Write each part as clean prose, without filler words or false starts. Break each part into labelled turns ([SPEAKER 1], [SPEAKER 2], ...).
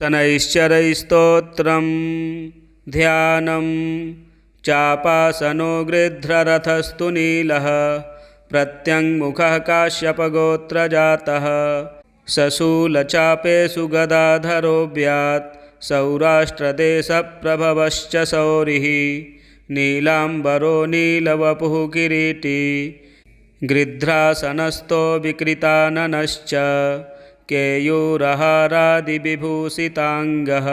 [SPEAKER 1] शनैश्चरैस्तोत्रं ध्यानं चापासनो गृध्ररथस्तु नीलः प्रत्यङ्मुखः काश्यपगोत्रजातः सशूलचापेषु गदाधरोऽव्यात् सौराष्ट्रदेशप्रभवश्च शौरिः नीलाम्बरो नीलवपुः किरीटी गृध्रासनस्थो विकृताननश्च केयूरहारादिविभूषिताङ्गः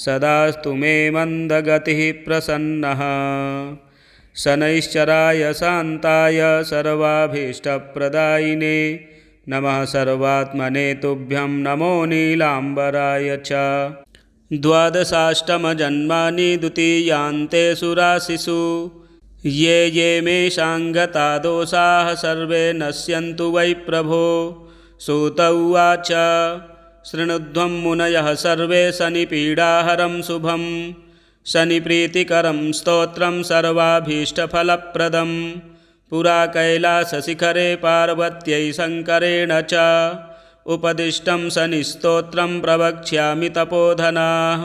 [SPEAKER 1] सदास्तु मे मन्दगतिः प्रसन्नः। शनैश्चराय शान्ताय सर्वाभीष्टप्रदायिने नमः सर्वात्मने तुभ्यं नमो नीलाम्बराय च। द्वादशाष्टमजन्मानि द्वितीयान्तेषु राशिषु ये ये मेषाङ्गता दोषाः सर्वे नश्यन्तु वै प्रभो। सूत उवाच शृणुध्वं मुनयः सर्वे शनिपीडाहरं शुभं शनिप्रीतिकरं स्तोत्रं सर्वाभीष्टफलप्रदं पुरा कैलासशिखरे पार्वत्यै शङ्करेण च उपदिष्टं शनिस्तोत्रं प्रवक्ष्यामि तपोधनाः।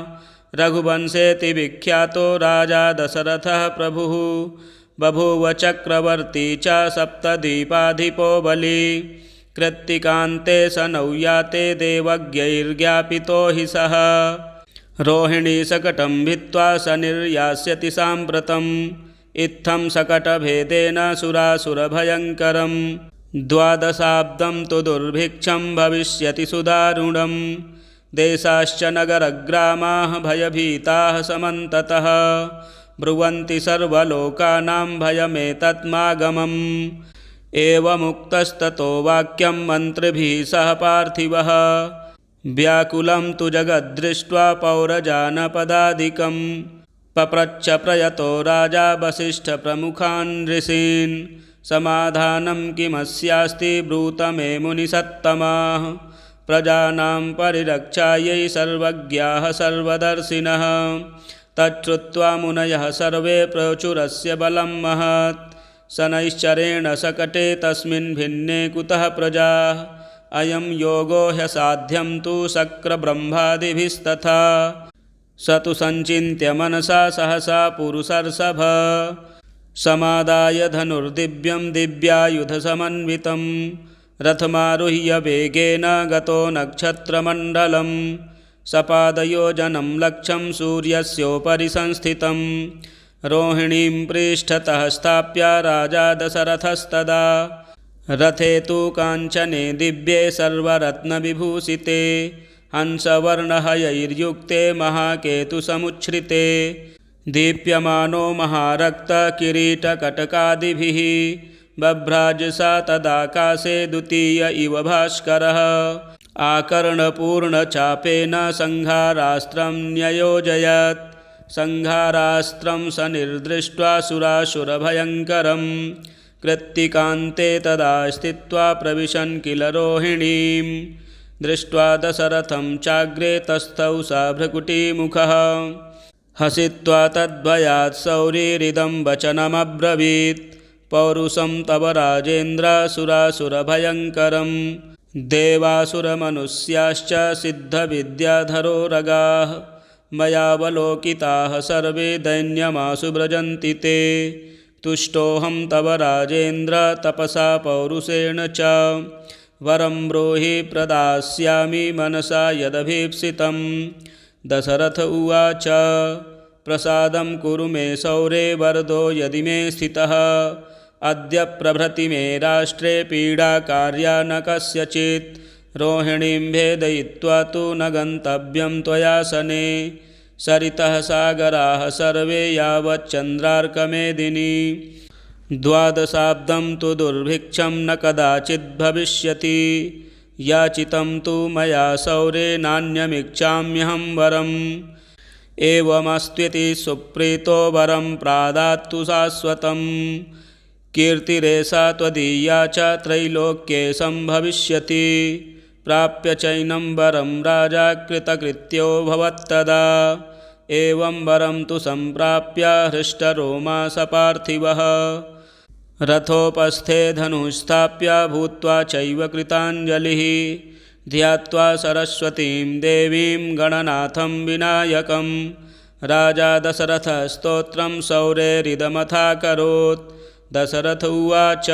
[SPEAKER 1] रघुवंशेति विख्यातो राजा दशरथः प्रभुः बभूव चक्रवर्ती च सप्तद्वीपाधिपो बली कृत्तिकान्ते शनौ देवज्ञैर्ज्ञापितो हि सः रोहिणीशकटं भित्त्वा शनिर्यास्यति साम्प्रतम् इत्थं शकटभेदेन सुरासुरभयङ्करं द्वादशाब्दं तु दुर्भिक्षं भविष्यति सुदारुणं देशाश्च नगरग्रामाः भयभीताः समन्ततः ब्रुवन्ति सर्वलोकानां भयमेतत्मागमम् एवमुक्तस्ततो वाक्यं मन्त्रिभिः सह पार्थिवः व्याकुलं तु जगद्दृष्ट्वा पौरजानपदादिकं पप्रच्छ प्रयतो राजा वसिष्ठप्रमुखान् ऋषीन् समाधानं किमस्यास्ति ब्रूतमे मुनिसत्तमाः प्रजानां परिरक्षायै सर्वज्ञाः सर्वदर्शिनः तच्छ्रुत्वा मुनयः सर्वे प्रचुरस्य बलं महत् शनैश्चरेण शकटे तस्मिन् भिन्ने कुतः प्रजाः अयं योगो ह्यसाध्यं तु शक्रब्रह्मादिभिस्तथा स तु सञ्चिन्त्य मनसा सहसा पुरुषर्षभ समादाय धनुर्दिव्यं दिव्यायुधसमन्वितं रथमारुह्य वेगेन गतो नक्षत्रमण्डलं सपादयोजनं लक्ष्यं सूर्यस्योपरि संस्थितं रोहिणीं पृष्ठतः स्थाप्य राजा दशरथस्तदा रथे तु काञ्चने दिव्ये सर्वरत्नविभूषिते हंसवर्णहयैर्युक्ते महाकेतुसमुच्छ्रिते दीप्यमानो महारक्तकिरीटकटकादिभिः बभ्राजसा तदाकाशे द्वितीय इव भास्करः आकर्णपूर्णचापेन संहारास्त्रं न्ययोजयत् संहारास्त्रं शनिर्दृष्ट्वा सुरासुरभयङ्करं कृत्तिकान्ते तदा स्थित्वा प्रविशन् किल रोहिणीं दृष्ट्वा दशरथं चाग्रे तस्थौ सा भ्रुकुटीमुखः हसित्वा तद्भयात् शौरिरिदं वचनमब्रवीत् पौरुषं तव राजेन्द्र सुरासुरभयङ्करं देवासुरमनुष्याश्च सिद्धविद्याधरो रगाः मयावलोकिताः सर्वे दैन्यमाशु व्रजन्ति ते तुष्टोऽहं तव राजेन्द्र तपसा पौरुषेण च वरं ब्रूहि प्रदास्यामि मनसा यदभीप्सितं। दशरथ उवाच प्रसादं कुरु मे सौरे वरदो यदि मे स्थितः अद्य प्रभृति मे राष्ट्रे पीडा कार्या न कस्यचित् रोहिणीं भेदयित्वा तु न गन्तव्यं त्वया शने सरितः सागराः सर्वे यावच्चन्द्रार्कमेदिनी द्वादशाब्दं तु दुर्भिक्षं न कदाचिद् भविष्यति याचितं तु मया सौरे नान्यमिच्छाम्यहं वरम् एवमस्त्विति सुप्रीतो वरं प्रादात्तु शाश्वतं कीर्तिरेषा त्वदीया च त्रैलोक्ये सम्भविष्यति प्राप्य चैनं वरं राजा कृतकृत्यो भवत्तदा एवं वरं तु सम्प्राप्य हृष्टरोमा सपार्थिवः रथोपस्थे धनुस्थाप्य भूत्वा चैव कृताञ्जलिः ध्यात्वा सरस्वतीं देवीं गणनाथं विनायकं राजा दशरथस्तोत्रं सौरेरिदमथाकरोत्। दशरथ उवाच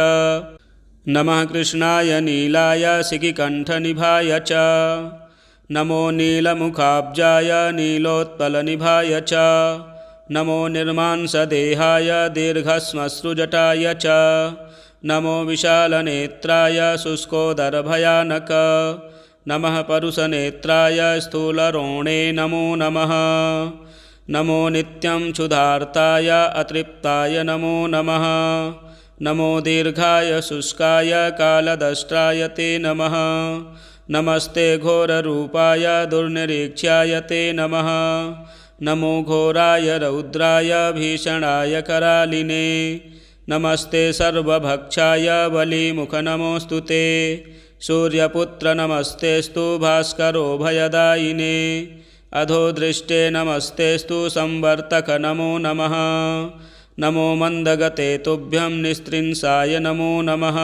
[SPEAKER 1] नमः कृष्णाय नीलाय शिखिकण्ठनिभाय च नमो नीलमुखाब्जाय नीलोत्पलनिभाय च नमो निर्मांसदेहाय दीर्घश्मश्रुजटाय च नमो विशालनेत्राय शुष्कोदरभयानक नमः परुषनेत्राय स्थूलरोणे नमो नमः। नमो नित्यं क्षुधार्ताय अतृप्ताय नमो नमः। नमो दीर्घाय शुष्काय कालदष्ट्राय ते नमः। नमस्ते घोररूपाय दुर्निरीक्ष्याय ते नमः। नमो घोराय रौद्राय भीषणाय करालिने नमस्ते सर्वभक्षाय बलिमुख नमोऽस्तु ते। सूर्यपुत्र नमस्तेस्तु भास्करो भयदायिने अधोदृष्टे नमस्तेस्तु संवर्तक नमो नमः। नमो मन्दगते तुभ्यं निस्त्रिंसाय नमो नमः।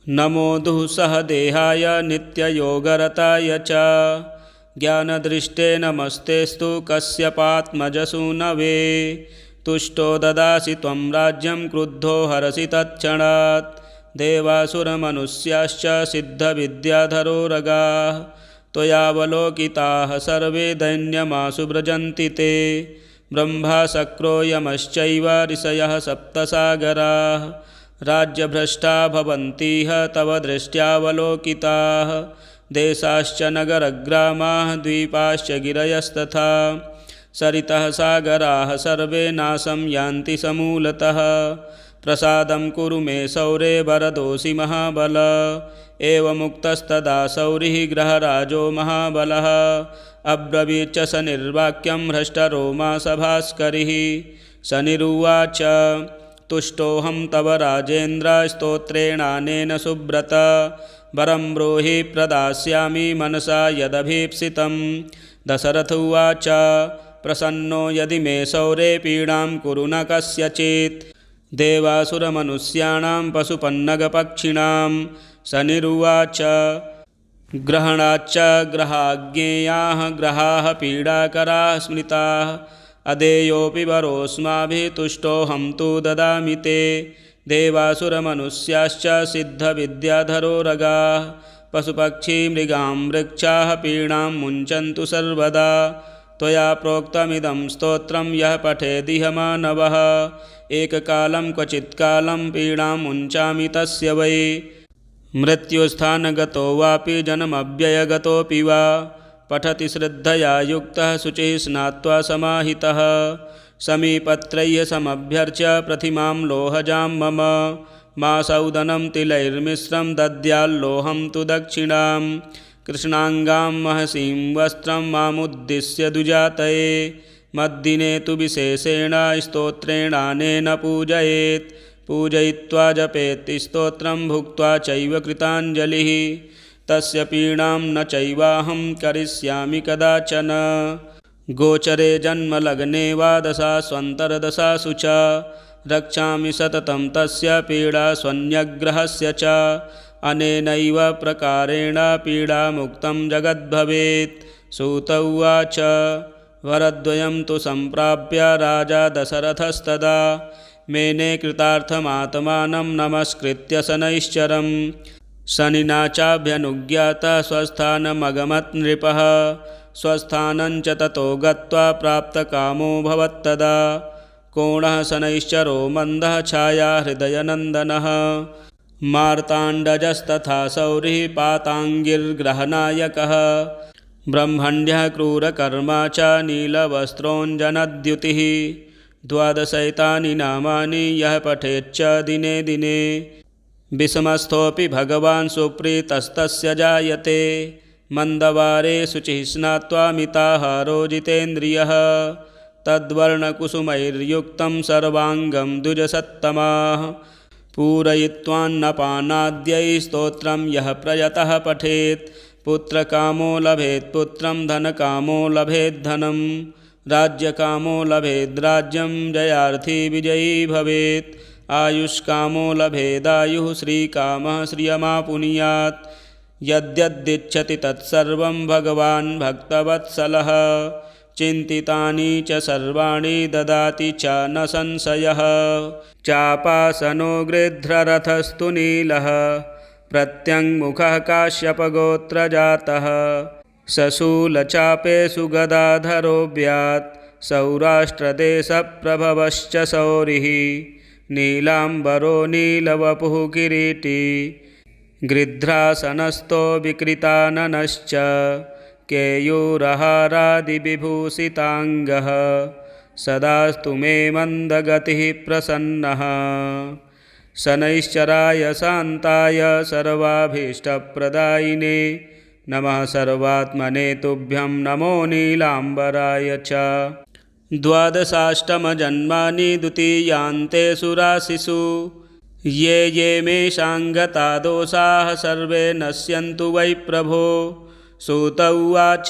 [SPEAKER 1] नमो दुःसहदेहाय नित्ययोगरताय च ज्ञानदृष्टे नमस्तेस्तु कश्यपात्मजसूनवे तुष्टो ददासि त्वं राज्यं क्रुद्धो हरसि तत्क्षणात् देवासुरमनुष्याश्च सिद्धविद्याधरोरगाः त्वयावलोकिताः सर्वे दैन्यमाशु व्रजन्ति ते ब्रह्मा शक्रो यमश्चैव ऋषयः सप्तसागराः राज्यभ्रष्टा भवन्तीह तव दृष्ट्यावलोकिताः देशाश्च नगरग्रामाः द्वीपाश्च गिरयस्तथा सरितः सागराः सर्वे नाशं यान्ति समूलतः प्रसादं कुरु मे सौरे वरदोऽसि महाबल एवमुक्तस्तदा सौरिः गृहराजो महाबलः अब्रवीच्च शनिर्वाक्यं हृष्टरोमा सभास्करिः शनिरुवाच तुष्टोऽहं तव राजेन्द्र स्तोत्रेणानेन सुब्रत वरं ब्रूहि प्रदास्यामि मनसा यदभीप्सितं। दशरथ उवाच प्रसन्नो यदि मे सौरे पीडां कुरु न कस्यचित् देवासुरमनुष्याणां पशुपन्नगपक्षिणां। शनिरुवाच ग्रहणाच्च ग्रहाज्ञेयाः ग्रहाः पीडाकराः स्मृताः अदेयोऽपि वरोऽस्माभिः तुष्टोऽहं तु ददामि ते देवासुरमनुष्याश्च सिद्धविद्याधरोरगाः पशुपक्षी मृगां वृक्षाः पीडां मुञ्चन्तु सर्वदा त्वया प्रोक्तमिदं स्तोत्रं यः पठेदिह मानवः एककालं क्वचित्कालं पीडां मुञ्चामि तस्य वै मृत्युस्थानगतो वापि जन्मव्ययगतोऽपि वा पठति श्रद्धया युक्तः शुचिः स्नात्वा समाहितः समीपत्रय्य समभ्यर्च्य प्रतिमां लोहजां मम मासौदनं तिलैर्मिश्रं दद्याल्लोहं तु दक्षिणां कृष्णाङ्गां महसीं वस्त्रं मामुद्दिश्य दुजातये मद्दिने तु विशेषेण स्तोत्रेणानेन पूजयेत् पूजयित्वा जपेत् स्तोत्रं भुक्त्वा चैव कृताञ्जलिः तस्य पीडां न चैवाहं करिष्यामि कदाचन। गोचरे जन्मलग्ने वा दशास्वन्तरदशासु च रक्षामि सततं तस्य पीडा स्वन्यग्रहस्य च अनेनैव प्रकारेण पीडामुक्तं जगद्भवेत्। सूत उवाच वरद्वयं तु सम्प्राप्य राजा दशरथस्तदा मेने कृतार्थमात्मानं नमस्कृत्य शनैश्चरं शनिना चाभ्यनुज्ञातः स्वस्थानमगमत् नृपः स्वस्थानं च ततो गत्वा प्राप्तकामो भवत्तदा कोणः शनैश्चरो मन्दः छाया हृदयनन्दनः मार्ताण्डजस्तथा सौरिः पाताङ्गिर्ग्रहनायकः ब्रह्मण्यः क्रूरकर्मा च नीलवस्त्रोञ्जनद्युतिः द्वादशैतानि नामानि यः पठेच्च दिने दिने विषमस्थोऽपि भगवान् सुप्रीतस्तस्य जायते मन्दवारे शुचिः स्नात्वा मिताहारो जितेन्द्रियः तद्वर्णकुसुमैर्युक्तं सर्वाङ्गं द्विजसत्तमाः पूरयित्वान्नपानाद्यै स्तोत्रं यः प्रयतः पठेत् पुत्रकामो लभेत् पुत्रं धनकामो लभेत् धनं राज्यकामो लभेद् राज्यं जयार्थी विजयी भवेत् आयुष्कामो लभेदायुः श्रीकामः श्रियमापुनीयात् यद्यदिच्छति तत्सर्वं भगवान् भक्तवत्सलः चिन्तितानि च सर्वाणि ददाति च न संशयः चापासनो गृध्ररथस्तु नीलः प्रत्यङ्मुखः काश्यपगोत्रजातः सशूलचापेषु गदाधरोऽव्यात् सौराष्ट्रदेशप्रभवश्च सौरिः नीलाम्बरो नीलवपुः किरीटी गृध्रासनस्थो विकृताननश्च केयूरहारादिविभूषिताङ्गः सदास्तु मे मन्दगतिः प्रसन्नः शनैश्चराय शान्ताय सर्वाभीष्टप्रदायिने नमः सर्वात्मने तुभ्यं नमो नीलाम्बराय च। द्वादशाष्टमजन्मानि द्वितीयान्ते सुराशिषु ये ये मेषाङ्गता दोषाः सर्वे नश्यन्तु वै प्रभो। सूत उवाच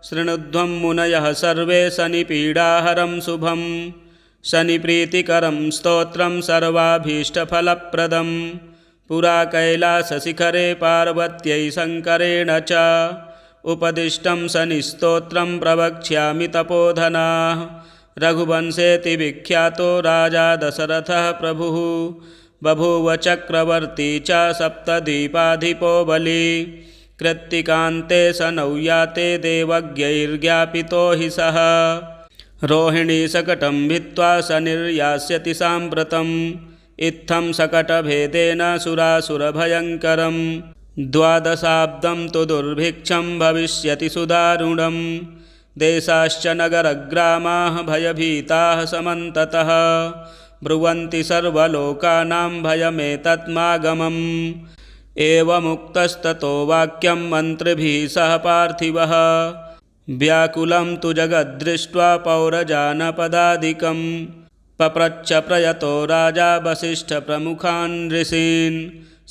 [SPEAKER 1] शृणुध्वं मुनयः सर्वे शनिपीडाहरं शुभं शनिप्रीतिकरं स्तोत्रं सर्वाभीष्टफलप्रदं पुरा कैलासशिखरे पार्वत्यै शङ्करेण च उपदिष्टं शनिस्तोत्रं प्रवक्ष्यामि तपोधनाः। रघुवंशेति विख्यातो राजा दशरथः प्रभुः बभूव चक्रवर्ती च सप्तद्वीपाधिपो बली कृत्तिकान्ते शनौ याते देवज्ञैर्ज्ञापितो हि सः रोहिणीशकटं भित्त्वा शनिर्यास्यति साम्प्रतम् इत्थं शकटभेदेन सुरासुरभयङ्करं द्वादशाब्दं तु दुर्भिक्षं भविष्यति सुदारुणं देशाश्च नगरग्रामाः भयभीताः समन्ततः ब्रुवन्ति सर्वलोकानां भयमेतत्मागमम् एवमुक्तस्ततो वाक्यं मन्त्रिभिः सह पार्थिवः व्याकुलं तु जगद्दृष्ट्वा पौरजानपदादिकं पप्रच्छ प्रयतो राजा वसिष्ठप्रमुखान् ऋषीन्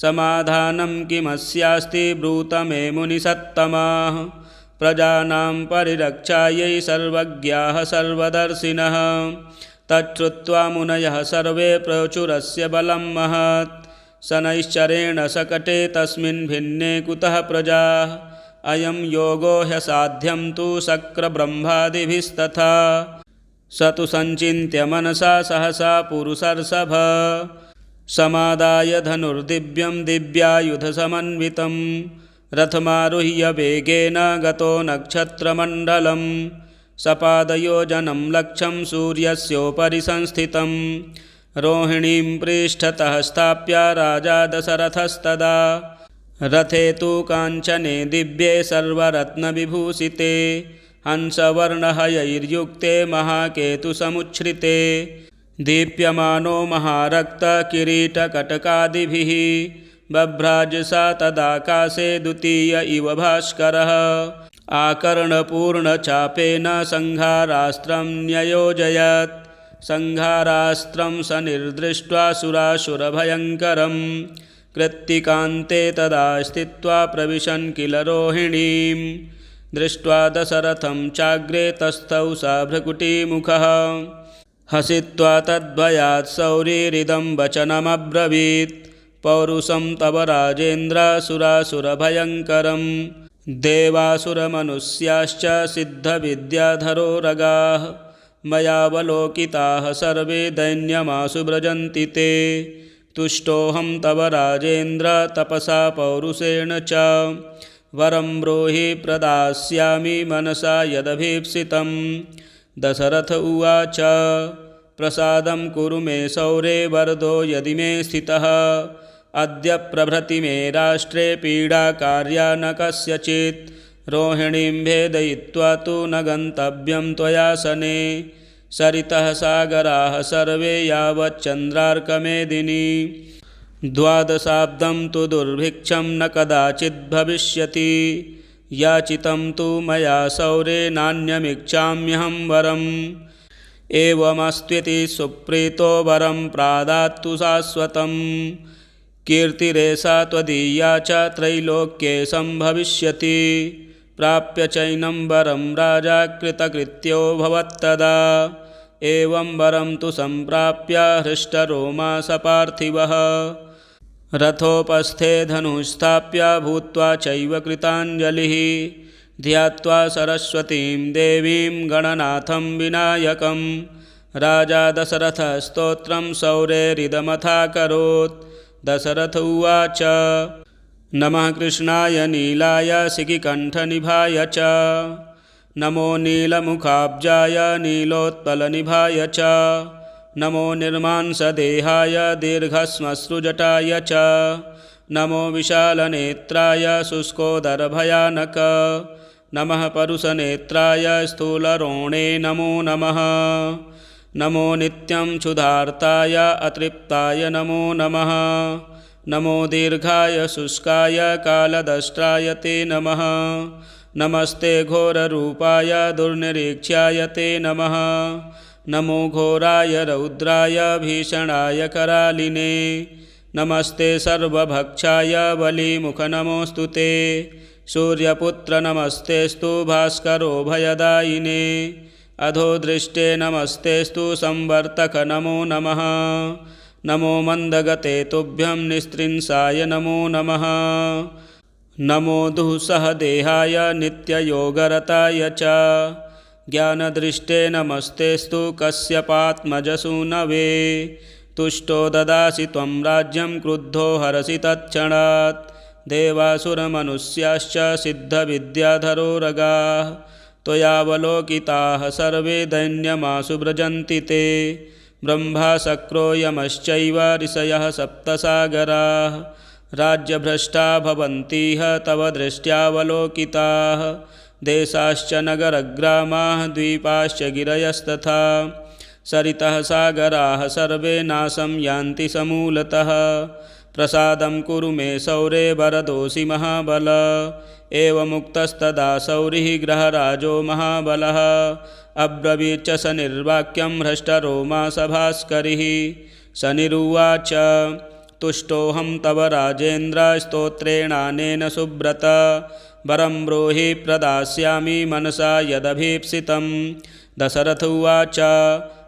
[SPEAKER 1] समाधानं किमस्यास्ति ब्रूत मे मुनिसत्तमाः प्रजानां परिरक्षायै सर्वज्ञाः सर्वदर्शिनः तच्छ्रुत्वा मुनयः सर्वे प्रचुरस्य बलं महत् शनैश्चरेण शकटे तस्मिन् भिन्ने कुतः प्रजाः अयं योगो ह्यसाध्यं तु शक्रब्रह्मादिभिस्तथा स तु सञ्चिन्त्य मनसा सहसा पुरुषर्षभ समादाय धनुर्दिव्यं दिव्यायुधसमन्वितं रथमारुह्य वेगेन गतो नक्षत्रमण्डलं सपादयोजनं लक्ष्यं सूर्यस्योपरि संस्थितं रोहिणीं पृष्ठतः स्थाप्य राजा दशरथस्तदा रथे तु काञ्चने दिव्ये सर्वरत्नविभूषिते हंसवर्णहयैर्युक्ते महाकेतुसमुच्छ्रिते दीप्यमानो महारक्तकिरीटकटकादिभिः बभ्राजसा तदाकाशे द्वितीय इव भास्करः आकर्णपूर्णचापेन संहारास्त्रं न्ययोजयत् संहारास्त्रं शनिर्दृष्ट्वा सुरासुरभयङ्करं कृत्तिकान्ते तदा स्थित्वा प्रविशन् किल रोहिणीं दृष्ट्वा दशरथं चाग्रे तस्थौ सा भ्रकुटीमुखः हसित्वा तद्भयात् शौरिरिदं वचनमब्रवीत् पौरुषं तव राजेन्द्र सुरासुरभयङ्करं देवासुरमनुष्याश्च सिद्धविद्याधरो रगाः मयावलोकिताः सर्वे दैन्यमाशु व्रजन्ति ते तुष्टोऽहं तव राजेन्द्र तपसा पौरुषेण च वरं ब्रूहि प्रदास्यामि मनसा यदभीप्सितं। दशरथ उवाच प्रसादं कुरु मे सौरे वरदो यदि मे स्थितः अद्य प्रभृति मे राष्ट्रे पीडा कार्या न कस्यचित् रोहिणीं भेदयित्वा तु न गन्तव्यं त्वया शने सरितः सागराः सर्वे यावच्चन्द्रार्कमेदिनी द्वादशाब्दं तु दुर्भिक्षं न कदाचिद्भविष्यति याचितं तु मया सौरे नान्यमिच्छाम्यहं वरम् एवमस्त्विति सुप्रीतो वरं प्रादात्तु शाश्वतं कीर्तिरेषा त्वदीया च त्रैलोक्ये सम्भविष्यति प्राप्य चैनं वरं राजा कृतकृत्यो भवत्तदा एवं वरं तु सम्प्राप्य हृष्टरोमा स पार्थिवः रथोपस्थे धनुस्थाप्य भूत्वा चैव कृताञ्जलिः ध्यात्वा सरस्वतीं देवीं गणनाथं विनायकं राजा दशरथस्तोत्रं सौरेरिदमथाकरोत् दशरथ उवाच नमः कृष्णाय नीलाय शिखिकण्ठनिभाय च नमो नीलमुखाब्जाय नीलोत्पलनिभाय च नमो निर्मांसदेहाय दीर्घश्मश्रुजटाय च नमो विशालनेत्राय शुष्कोदरभयानक नमः परुषनेत्राय स्थूलरोणे नमो नमः नमो नित्यं क्षुधार्ताय अतृप्ताय नमो नमः नमो दीर्घाय शुष्काय कालदष्ट्राय ते नमः नमस्ते घोररूपाय दुर्निरीक्ष्याय ते नमः नमो घोराय रौद्राय भीषणाय करालिने नमस्ते सर्वभक्षाय बलिमुखनमोऽस्तु ते सूर्यपुत्र नमस्तेस्तु भास्करो भयदायिने अधोदृष्टे नमस्तेस्तु संवर्तक नमो नमः नमो मन्दगते तुभ्यं निस्त्रिंसाय नमो नमः नमो दुःसहदेहाय नित्ययोगरताय च ज्ञानदृष्टे नमस्तेस्तु कश्यपात्मजसूनवे तुष्टो ददासि त्वं राज्यं क्रुद्धो हरसि तत्क्षणात् देवासुरमनुष्याश्च सिद्धविद्याधरो रगाः त्वयावलोकिताः सर्वे दैन्यमाशु व्रजन्ति ते ब्रह्मा शक्रो यमश्चैव ऋषयः सप्तसागराः राज्यभ्रष्टा भवन्तीह तव दृष्ट्यावलोकिताः देशाश्च नगरग्रामाः द्वीपाश्च गिरयस्तथा सरितः सागराः सर्वे नाशं यान्ति समूलतः प्रसादं कुरु मे सौरे वरदोऽसि महाबल एवमुक्तस्तदा सौरिः ग्रहराजो महाबलः अब्रवीच्च शनिर्वाक्यं हृष्टरोमा सभास्करिः शनिरुवाच तुष्टोऽहं तव राजेन्द्र स्तोत्रेणानेन सुब्रत वरं ब्रूहि प्रदास्यामि मनसा यदभीप्सितं दशरथ उवाच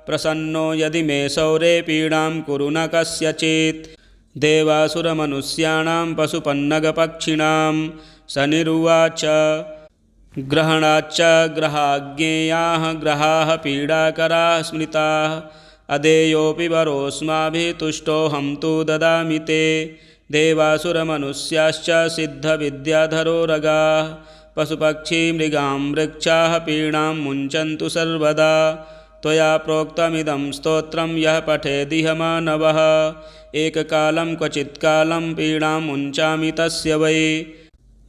[SPEAKER 1] प्रसन्नो यदि मे सौरे पीडां कुरु न कस्यचित् देवासुरमनुष्याणां पशुपन्नगपक्षिणां शनिरुवाच ग्रहणाच्च ग्रहाज्ञेयाः ग्रहाः पीडाकराः स्मृताः अदेयोऽपि वरोऽस्माभिः तुष्टोऽहं तु ददामि ते देवासुरमनुष्याश्च सिद्धविद्याधरो रगाः पशुपक्षिमृगां वृक्षाः पीडां मुञ्चन्तु सर्वदा त्वया प्रोक्तमिदं स्तोत्रं यः पठेदिह मानवः एककालं क्वचित्कालं पीडां मुञ्चामि तस्य वै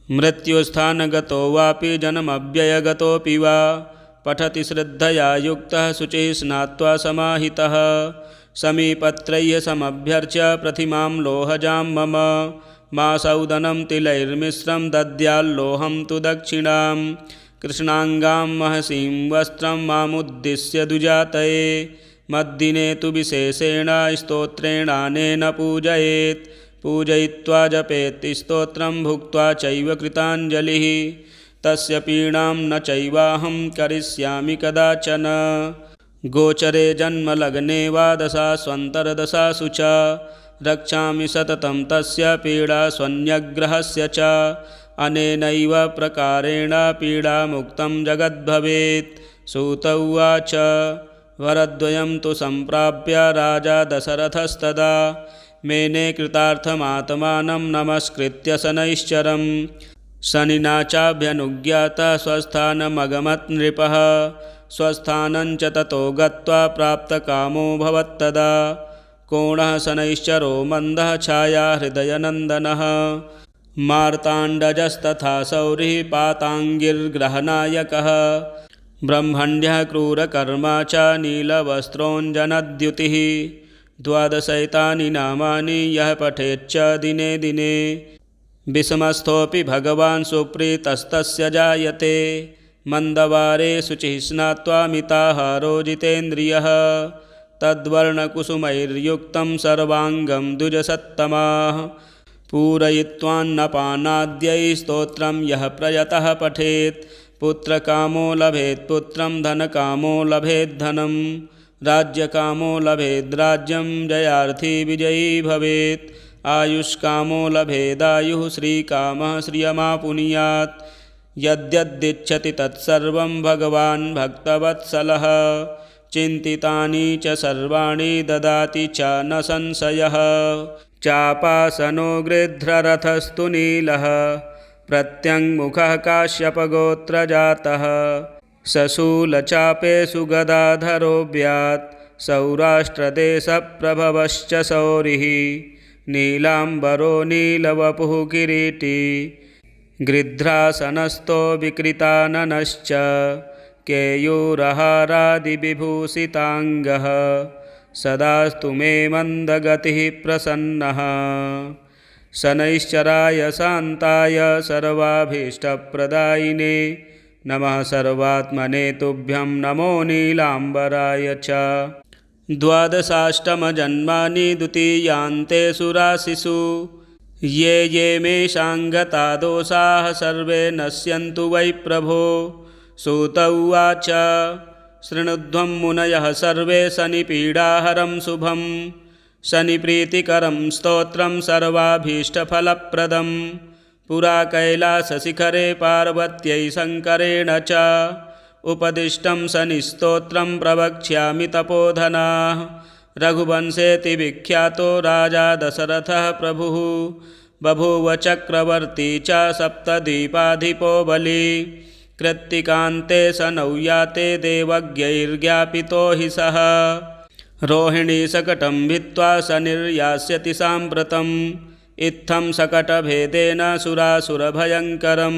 [SPEAKER 1] मृत्युस्थानगतो वापि जनमव्ययगतोऽपि वा पठति श्रद्धया युक्तः शुचिः स्नात्वा समाहितः समीपत्रय्य समभ्यर्च्य प्रतिमां लोहजां मम मासौदनं तिलैर्मिश्रं दद्याल्लोहं तु दक्षिणां कृष्णाङ्गां महसीं वस्त्रं मामुद्दिश्य दुजातये मद्दिने तु विशेषेण स्तोत्रेणानेन पूजयेत् पूजयित्वा जपेत् स्तोत्रं भुक्त्वा चैव कृताञ्जलिः तस्य पीडां न चैवाहं करिष्यामि कदाचन गोचरे जन्मलग्ने वा दशास्वन्तरदशासु च रक्षामि सततं तस्य पीडा स्वन्यग्रहस्य च अनेनैव प्रकारेण पीडामुक्तं जगद्भवेत् सूत उवाच वरद्वयं तु सम्प्राप्य राजा दशरथस्तदा मेने कृतार्थमात्मानं नमस्कृत्य शनैश्चरं शनिना चाभ्यनुज्ञातः स्वस्थानमगमत् नृपः स्वस्थानं च ततो गत्वा प्राप्तकामो भवत्तदा कोणः शनैश्चरो मन्दः छाया हृदयनन्दनः मार्ताण्डजस्तथा सौरिः पाताङ्गिर्ग्रहनायकः ब्रह्मण्यः क्रूरकर्मा च नीलवस्त्रोञ्जनद्युतिः द्वादशैतानि नामानि यः पठेच्च दिने दिने विषमस्थोऽपि भगवान् सुप्रीतस्तस्य जायते मन्दवारे शुचिः स्नात्वा मिताहारो जितेन्द्रियः तद्वर्णकुसुमैर्युक्तं सर्वाङ्गं द्विजसत्तमाः पूरयित्वान्नपानाद्यै स्तोत्रं यः प्रयतः पठेत् पुत्रकामो लभेत् पुत्रं धनकामो लभेत् धनं राज्यकामो लभेद्राज्यं जयार्थी विजयी भवेत् आयुष्कामो लभेदायुः श्रीकामः श्रियमापुनीयात् यद्यदिच्छति तत्सर्वं भगवान् भक्तवत्सलः चिन्तितानि च सर्वाणि ददाति च न संशयः चापासनो गृध्ररथस्तु नीलः प्रत्यङ्मुखः काश्यपगोत्रजातः सशूलचापेषु गदाधरोऽव्यात् सौराष्ट्रदेशप्रभवश्च शौरिः नीलाम्बरो नीलवपुः किरीटी गृध्रासनस्थो विकृताननश्च केयूरहारादिविभूषिताङ्गः सदास्तु मे मन्दगतिः प्रसन्नः शनैश्चराय शान्ताय सर्वाभीष्टप्रदायिने नमः सर्वात्मने तुभ्यं नमो नीलाम्बराय च। द्वादशाष्टमजन्मानि द्वितीयान्तेषु राशिषु ये ये मेषाङ्गता दोषाः सर्वे नश्यन्तु वै प्रभो। सूत उवाच शृणुध्वं मुनयः सर्वे शनिपीडाहरं शुभं शनिप्रीतिकरं स्तोत्रं सर्वाभीष्टफलप्रदं पुरा कैलासशिखरे पार्वत्यै शङ्करेण च उपदिष्टं शनिस्तोत्रं प्रवक्ष्यामि तपोधनाः। रघुवंशेति विख्यातो राजा दशरथः प्रभुः बभूव चक्रवर्ती च सप्तद्वीपाधिपो बली कृत्तिकान्ते शनौ याते देवज्ञैर्ज्ञापितो हि सः रोहिणीशकटं भित्त्वा शनिर्यास्यति साम्प्रतम् इत्थं शकटभेदेन सुरासुरभयङ्करं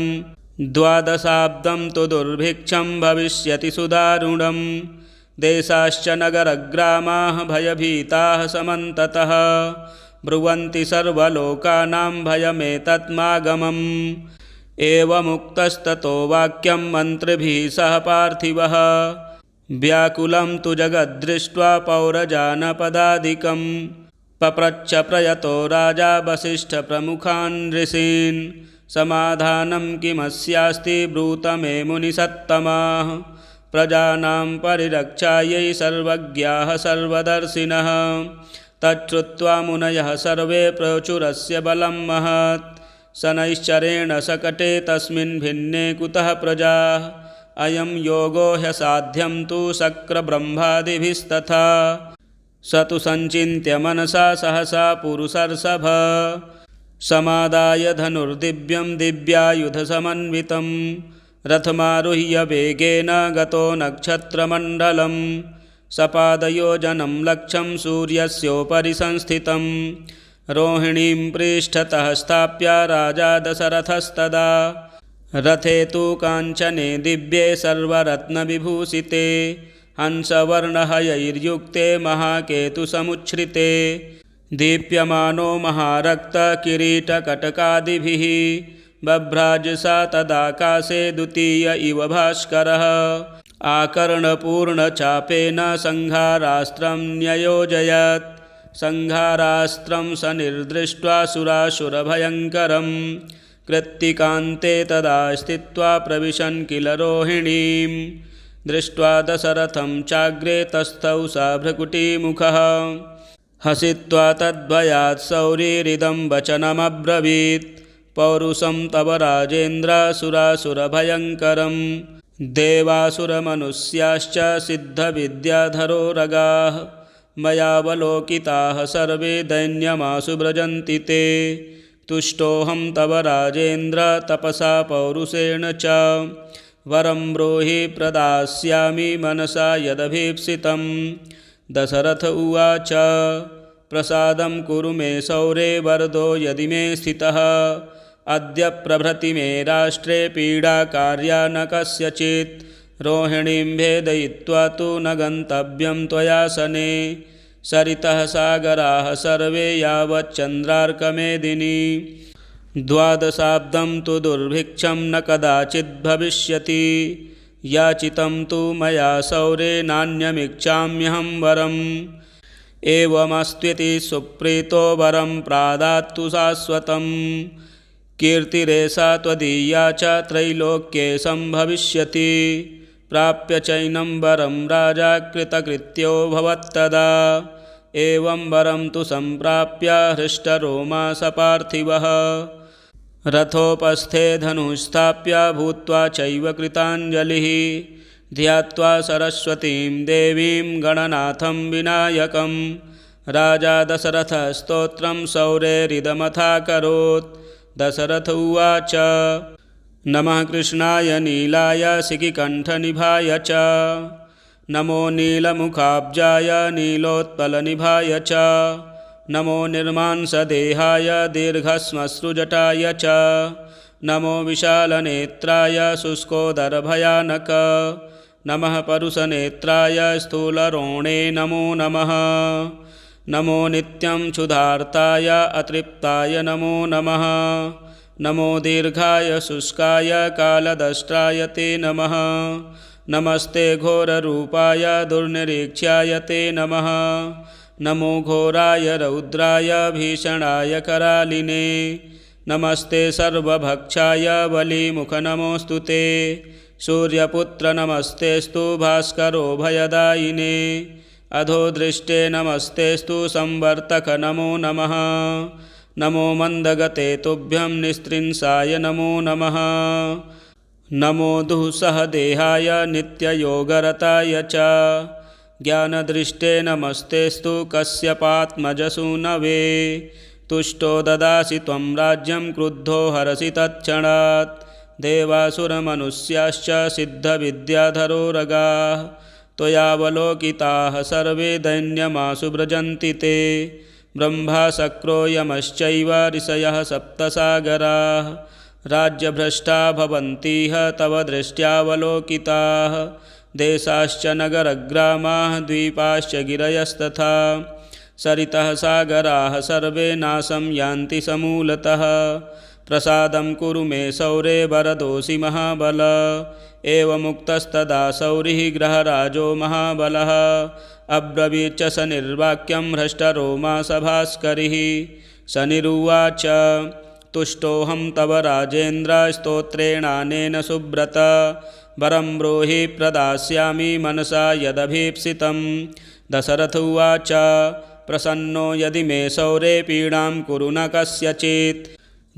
[SPEAKER 1] द्वादशाब्दं तु दुर्भिक्षं भविष्यति सुदारुणं देशाश्च नगरग्रामाः भयभीताः समन्ततः ब्रुवन्ति सर्वलोकानां भयमेतत्मागमम् एवमुक्तस्ततो वाक्यं मन्त्रिभिः सह पार्थिवः व्याकुलं तु जगद्दृष्ट्वा पौरजानपदादिकं पप्रच्छ प्रयतो राजा वसिष्ठप्रमुखान् ऋषीन् समाधानं किमस्यास्ति ब्रूत मे मुनिसत्तमाः प्रजानां परिरक्षायै सर्वज्ञाः सर्वदर्शिनः तच्छ्रुत्वा मुनयः सर्वे प्रचुरस्य बलं महत् शनैश्चरेण शकटे तस्मिन् भिन्ने कुतः प्रजाः अयं योगो ह्यसाध्यं तु शक्रब्रह्मादिभिस्तथा स तु सञ्चिन्त्य मनसा सहसा पुरुषर्षभ समादाय धनुर्दिव्यं दिव्यायुधसमन्वितं रथमारुह्य वेगेन गतो नक्षत्रमण्डलं सपादयोजनं लक्ष्यं सूर्यस्योपरि संस्थितं रोहिणीं पृष्ठतः स्थाप्य राजा दशरथस्तदा रथे तु काञ्चने दिव्ये सर्वरत्नविभूषिते हंसवर्णहयैर्युक्ते महाकेतुसमुच्छ्रिते दीप्यमानो महारक्तकिरीटकटकादिभिः बभ्राजसा तदाकाशे द्वितीय इव भास्करः आकर्णपूर्णचापेन संहारास्त्रं न्ययोजयत् संहारास्त्रं शनिर्दृष्ट्वा सुरासुरभयङ्करं कृत्तिकान्ते तदा स्थित्वा प्रविशन् किल रोहिणीं दृष्ट्वा दशरथं चाग्रे तस्थौ सा भ्रुकुटीमुखः हसित्वा तद्भयात् शौरिरिदं वचनमब्रवीत् पौरुषं तव राजेन्द्र सुरासुरभयङ्करं देवासुरमनुष्याश्च सिद्धविद्याधरो रगाः मयावलोकिताः सर्वे दैन्यमाशु व्रजन्ति ते तुष्टोऽहं तव राजेन्द्र तपसा पौरुषेण च वरं ब्रूहि प्रदास्यामि मनसा यदभीप्सितं। दशरथ उवाच प्रसादं कुरु मे सौरे वरदो यदि मे स्थितः अद्य प्रभृति मे राष्ट्रे पीडा कार्या न कस्यचित् रोहिणीं भेदयित्वा तु न गन्तव्यं त्वया शने सरितः सागराः सर्वे यावच्चन्द्रार्कमेदिनी द्वादशाब्दं तु दुर्भिक्षं न कदाचिद्भविष्यति याचितं तु मया सौरे नान्यमिच्छाम्यहं वरम् एवमस्त्विति सुप्रीतो वरं प्रादात्तु शाश्वतं कीर्तिरेषा त्वदीया च त्रैलोक्ये सम्भविष्यति प्राप्य चैनं वरं राजा कृतकृत्यो भवत्तदा एवं वरं तु सम्प्राप्य हृष्टरोमा स पार्थिवः रथोपस्थे धनुस्थाप्य भूत्वा चैव कृताञ्जलिः ध्यात्वा सरस्वतीं देवीं गणनाथं विनायकं राजा दशरथस्तोत्रं सौरेरिदमथाकरोत् दशरथ उवाच नमः कृष्णाय नीलाय सिकिकण्ठनिभाय च नमो नीलमुखाब्जाय नीलोत्पलनिभाय च नमो निर्मांसदेहाय दीर्घश्मश्रुजटाय च नमो विशालनेत्राय शुष्कोदरभयानक नमः परुषनेत्राय स्थूलरोणे नमो नमः नमो नित्यं क्षुधार्ताय अतृप्ताय नमो नमः नमो दीर्घाय शुष्काय कालदष्ट्राय ते नमः नमस्ते घोररूपाय दुर्निरीक्ष्याय ते नमः नमो घोराय रौद्राय भीषणाय करालिने नमस्ते सर्वभक्षाय बलिमुख नमोऽस्तु ते सूर्यपुत्र नमस्तेस्तु भास्करो भयदायिने अधोदृष्टे नमस्तेस्तु संवर्तक नमो नमः नमो मन्दगते तुभ्यं निस्त्रिंसाय नमो नमः नमो दुःसहदेहाय नित्ययोगरताय च ज्ञानदृष्टे नमस्तेस्तु कश्यपात्मजसूनवे तुष्टो ददासि त्वं राज्यं क्रुद्धो हरसि तत्क्षणात् देवासुरमनुष्याश्च सिद्धविद्याधरोरगाः त्वयावलोकिताः सर्वे दैन्यमाशु व्रजन्ति ते ब्रह्मा शक्रो यमश्चैव ऋषयः सप्तसागराः राज्यभ्रष्टा भवन्तीह तव दृष्ट्यावलोकिताः देशाश्च नगरग्रामाः द्वीपाश्च गिरयस्तथा सरितः सागराः सर्वे नाशं यान्ति समूलतः प्रसादं कुरु मे सौरे वरदोऽसि महाबल एवमुक्तस्तदा सौरिः गृहराजो महाबलः अब्रवीच्च शनिर्वाक्यं हृष्टरोमा सभास्करिः शनिरुवाच तुष्टोऽहं तव राजेन्द्र स्तोत्रेणानेन सुब्रत वरं ब्रूहि प्रदास्यामि मनसा यदभीप्सितं दशरथ उवाच प्रसन्नो यदि मे सौरे पीडां कुरु न कस्यचित्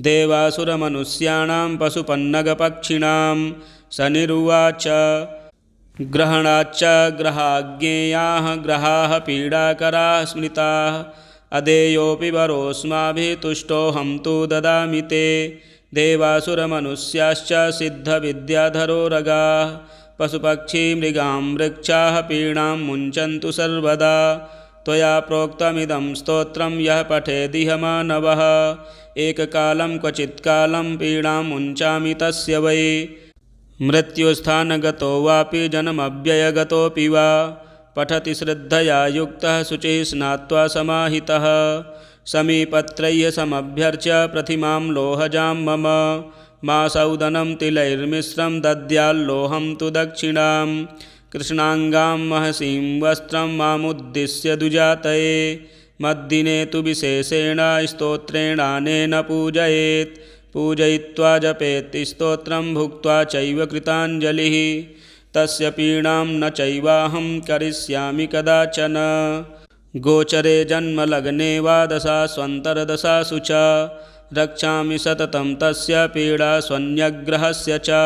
[SPEAKER 1] देवासुरमनुष्याणां पशुपन्नगपक्षिणां शनिरुवाच ग्रहणाच्च ग्रहाज्ञेयाः ग्रहाः पीडाकराः स्मृताः अदेयोऽपि वरोऽस्माभिः तुष्टोऽहं तु ददामि ते देवासुरमनुष्याश्च सिद्धविद्याधरोरगाः पशुपक्षिमृगां वृक्षाः पीडां मुञ्चन्तु सर्वदा त्वया प्रोक्तमिदं स्तोत्रं यः पठेदिह मानवः एककालं क्वचित्कालं पीडां मुञ्चामि तस्य वै मृत्युस्थानगतो वापि जन्मव्ययगतोऽपि वा पठति श्रद्धया युक्तः शुचिः स्नात्वा समाहितः समीपत्रय्य समभ्यर्च्य प्रतिमां लोहजां मम मासौदनं तिलैर्मिश्रं दद्याल्लोहं तु दक्षिणां कृष्णाङ्गां महसीं वस्त्रं मामुद्दिश्य दुजातये मद्दिने तु विशेषेण स्तोत्रेणानेन पूजयेत् पूजयित्वा जपेत् स्तोत्रं भुक्त्वा चैव कृताञ्जलिः तस्य पीडां न चैवाहं करिष्यामि कदाचन गोचरे जन्मलग्ने वा दशास्वन्तरदशासु च रक्षामि सततं तस्य पीडा स्वन्यग्रहस्य च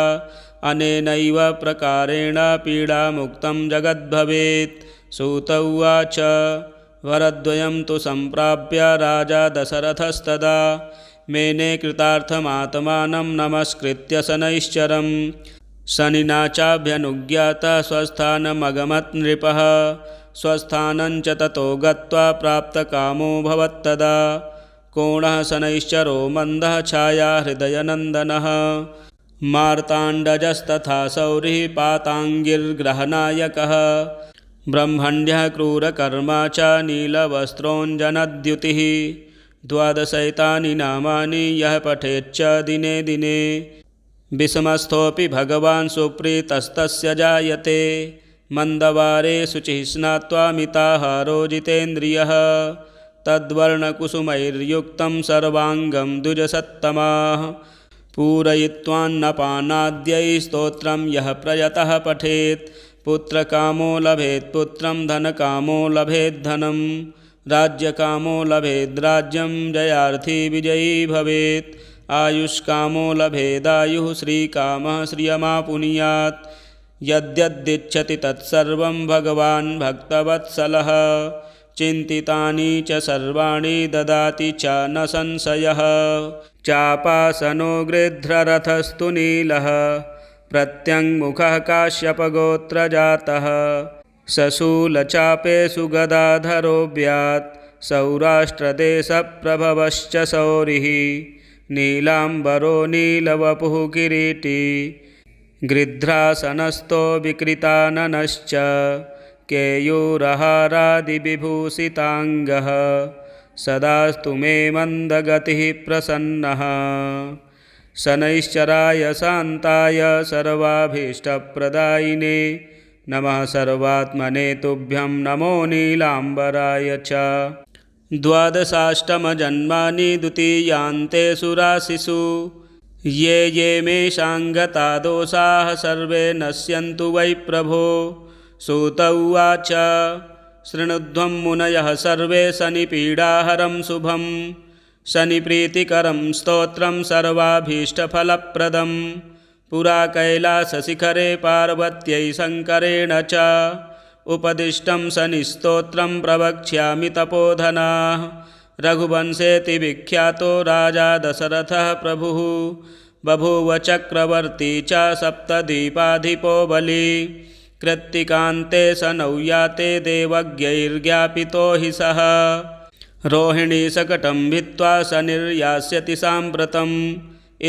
[SPEAKER 1] अनेनैव प्रकारेण पीडामुक्तं जगद्भवेत् सूत उवाच वरद्वयं तु सम्प्राप्य राजा दशरथस्तदा मेने कृतार्थमात्मानं नमस्कृत्य शनैश्चरं शनिना चाभ्यनुज्ञातः स्वस्थानमगमत् नृपः स्वस्थानं च ततो गत्वा प्राप्तकामो भवत्तदा कोणः शनैश्चरो मन्दः छाया हृदयनन्दनः मार्ताण्डजस्तथा सौरिः पाताङ्गिर्ग्रहनायकः ब्रह्मण्यः क्रूरकर्मा च नीलवस्त्रोञ्जनद्युतिः द्वादशैतानि नामानि यः पठेच्च दिने दिने विषमस्थोऽपि भगवान् सुप्रीतस्तस्य जायते मन्दवारे शुचिः स्नात्वा मिताहारो जितेन्द्रियः तद्वर्णकुसुमैर्युक्तं सर्वाङ्गं द्विजसत्तमाः पूरयित्वान्नपानाद्यै स्तोत्रं यः प्रयतः पठेत् पुत्रकामो लभेत् पुत्रं धनकामो लभेत् धनं राज्यकामो लभेद्राज्यं जयार्थी विजयी भवेत् आयुष्कामो लभेदायुः श्रीकामः श्रियमापुनुयात् यद्यदिच्छति तत्सर्वं भगवान् भक्तवत्सलः चिन्तितानि च सर्वाणि ददाति च न संशयः चापासनो गृध्ररथस्तु नीलः प्रत्यङ्मुखः काश्यपगोत्रजातः सशूलचापेषु गदाधरोऽव्यात् सौराष्ट्रदेशप्रभवश्च शौरिः नीलाम्बरो नीलवपुः किरीटी गृध्रासनस्थो विकृताननश्च केयूरहारादिविभूषिताङ्गः सदास्तु मे मन्दगतिः प्रसन्नः शनैश्चराय शान्ताय सर्वाभीष्टप्रदायिने नमः सर्वात्मने तुभ्यं नमो नीलाम्बराय च द्वादशाष्टमजन्मानि द्वितीयान्तेषु राशिषु ये ये मेषाङ्गता दोषाः सर्वे नश्यन्तु वै प्रभो सूत उवाच शृणुध्वं मुनयः सर्वे शनिपीडाहरं शुभं शनिप्रीतिकरं स्तोत्रं सर्वाभीष्टफलप्रदं पुरा कैलासशिखरे पार्वत्यै शङ्करेण च उपदिष्टं शनिस्तोत्रं प्रवक्ष्यामि तपोधनाः रघुवंशेति विख्यातो राजा दशरथः प्रभुः बभूव चक्रवर्ती च सप्तद्वीपाधिपो बली कृत्तिकान्ते शनौ याते देवज्ञैर्ज्ञापितो हि सः रोहिणीशकटं भित्त्वा शनिर्यास्यति साम्प्रतम्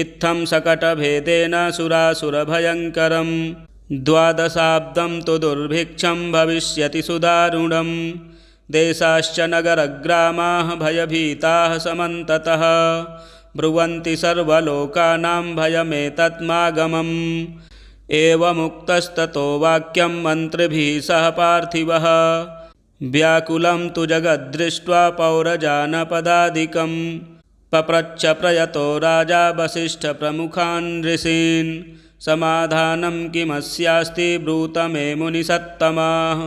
[SPEAKER 1] इत्थं शकटभेदेन सुरासुरभयङ्करं द्वादशाब्दं तु दुर्भिक्षं भविष्यति सुदारुणम् देशाश्च नगरग्रामाः भयभीताः समन्ततः ब्रुवन्ति सर्वलोकानां भयमेतत्मागमम् एवमुक्तस्ततो वाक्यं मन्त्रिभिः सह पार्थिवः व्याकुलं तु जगद्दृष्ट्वा पौरजानपदादिकं पप्रच्छ प्रयतो राजा वसिष्ठप्रमुखान् ऋषीन् समाधानं किमस्यास्ति ब्रूतमे मुनिसत्तमाः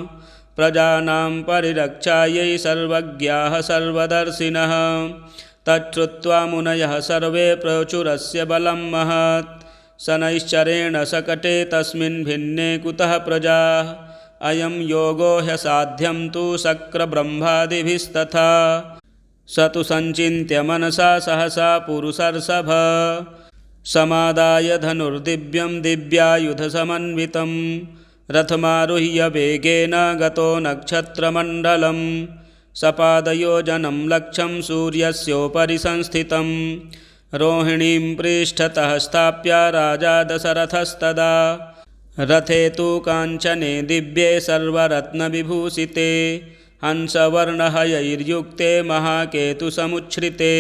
[SPEAKER 1] प्रजानां परिरक्षायै सर्वज्ञाः सर्वदर्शिनः तच्छ्रुत्वा मुनयः सर्वे प्रचुरस्य बलं महत् शनैश्चरेण शकटे तस्मिन् भिन्ने कुतः प्रजाः अयं योगो ह्यसाध्यं तु शक्रब्रह्मादिभिस्तथा स तु सञ्चिन्त्य मनसा सहसा पुरुषर्षभ समादाय धनुर्दिव्यं दिव्यायुधसमन्वितं रथमारुह्य वेगेन गतो नक्षत्रमण्डलं सपादयोजनं लक्ष्यं सूर्यस्योपरि संस्थितं रोहिणीं पृष्ठतः स्थाप्य राजा दशरथस्तदा रथे तु काञ्चने दिव्ये सर्वरत्नविभूषिते हंसवर्णहयैर्युक्ते महाकेतुसमुच्छ्रिते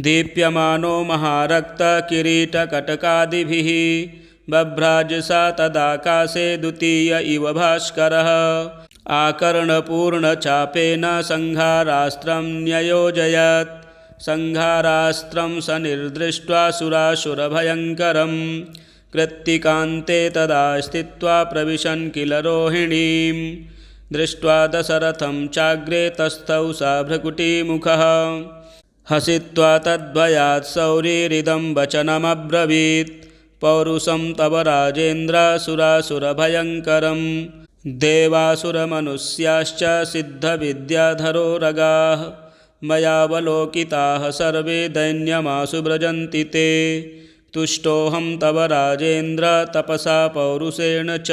[SPEAKER 1] दीप्यमानो महारक्तकिरीटकटकादिभिः बभ्राजसा तदाकाशे द्वितीय इव भास्करः आकर्णपूर्णचापेन संहारास्त्रं न्ययोजयत् संहारास्त्रं शनिर्दृष्ट्वा सुरासुरभयङ्करं कृत्तिकान्ते तदा स्थित्वा प्रविशन् किल रोहिणीं दृष्ट्वा दशरथं चाग्रे तस्थौ सा भ्रकुटीमुखः हसित्वा तद्भयात् शौरिरिदं वचनमब्रवीत् पौरुषं तव राजेन्द्र सुरासुरभयङ्करं देवासुरमनुष्याश्च सिद्धविद्याधरो रगाः मयावलोकिताः सर्वे दैन्यमाशु व्रजन्ति ते तुष्टोऽहं तव राजेन्द्र तपसा पौरुषेण च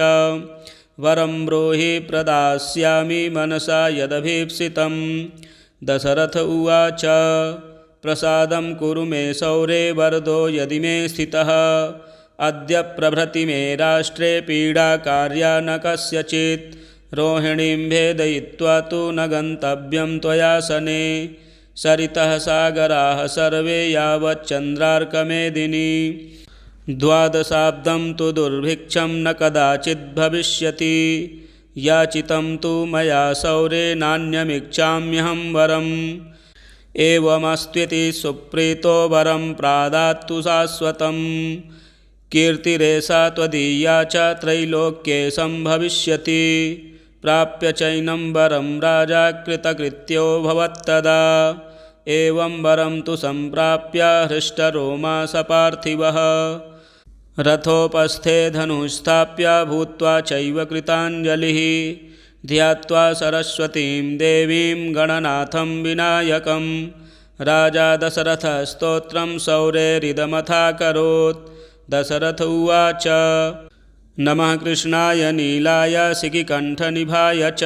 [SPEAKER 1] वरं ब्रूहि प्रदास्यामि मनसा यदभीप्सितं दशरथ उवाच प्रसादं कुरु मे सौरे वरदो यदि मे स्थितः अद्य प्रभृति मे राष्ट्रे पीडा कार्या न कस्यचित् रोहिणीं भेदयित्वा तु न गन्तव्यं त्वया शने सरितः सागराः सर्वे यावच्चन्द्रार्कमेदिनी द्वादशाब्दं तु दुर्भिक्षं न कदाचिद्भविष्यति याचितं तु मया सौरे नान्यमिच्छाम्यहं वरम् एवमस्त्विति सुप्रीतो वरं प्रादात्तु शाश्वतं कीर्तिरेषा त्वदीया च त्रैलोक्ये सम्भविष्यति प्राप्य चैनं वरं राजा कृतकृत्यो भवत्तदा। एवं वरं तु सम्प्राप्य हृष्टरोमा स पार्थिवः रथोपस्थे धनुस्थाप्य भूत्वा चैव कृताञ्जलिः ध्यात्वा सरस्वतीं देवीं गणनाथं विनायकं राजा दशरथस्तोत्रं सौरेरिदमथाकरोत्। दशरथ उवाच नमः कृष्णाय नीलाय शिखिकण्ठनिभाय च